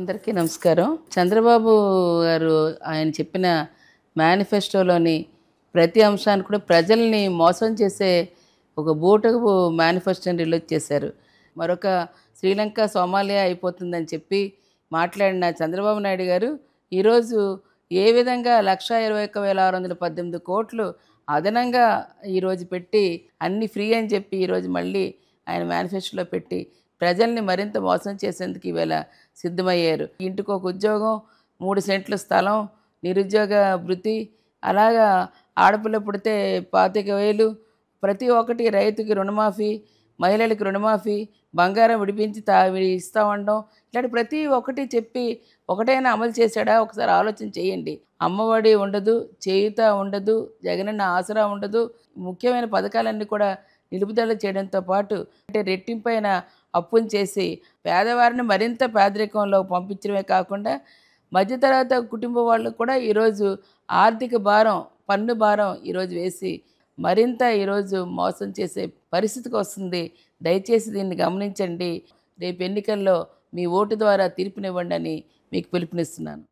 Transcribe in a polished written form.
అందరికీ నమస్కారం. చంద్రబాబు గారు ఆయన చెప్పిన మేనిఫెస్టోలోని ప్రతి అంశాన్ని కూడా ప్రజల్ని మోసం చేసే ఒక బూటకపు మేనిఫెస్టోని రిలీజ్ చేశారు. మరొక శ్రీలంక సోమాలియా అయిపోతుందని చెప్పి మాట్లాడిన చంద్రబాబు నాయుడు గారు ఈరోజు ఏ విధంగా 1,21,618 కోట్లు అదనంగా ఈరోజు పెట్టి అన్ని ఫ్రీ అని చెప్పి ఈరోజు మళ్ళీ ఆయన మేనిఫెస్టోలో పెట్టి ప్రజల్ని మరింత మోసం చేసేందుకు ఈవేళ సిద్ధమయ్యారు. ఇంటికి ఒక ఉద్యోగం, 3 సెంట్ల స్థలం, నిరుద్యోగ భృతి, అలాగా ఆడపిల్ల పుడితే 25,000, ప్రతి ఒక్కటి, రైతుకి రుణమాఫీ, మహిళలకి రుణమాఫీ, బంగారం విడిపించి ఇస్తా ఉండడం, ఇలాంటి ప్రతి ఒక్కటి చెప్పి ఒకటైనా అమలు చేశాడా ఒకసారి ఆలోచన చేయండి. అమ్మఒడి ఉండదు, చేయూత ఉండదు, జగనన్న ఆసరా ఉండదు, ముఖ్యమైన పథకాలన్నీ కూడా నిలుపుదల చేయడంతో పాటు అంటే రెట్టింపైన అప్పును చేసి పేదవారిని మరింత పేదరికంలో పంపించడమే కాకుండా మధ్యతరగతి కుటుంబ వాళ్ళకు కూడా ఈరోజు ఆర్థిక భారం, పన్ను భారం ఈరోజు వేసి మరింత ఈరోజు మోసం చేసే పరిస్థితికి వస్తుంది. దయచేసి దీన్ని గమనించండి. రేపు ఎన్నికల్లో మీ ఓటు ద్వారా తీర్పునివ్వండి అని మీకు పిలుపునిస్తున్నాను.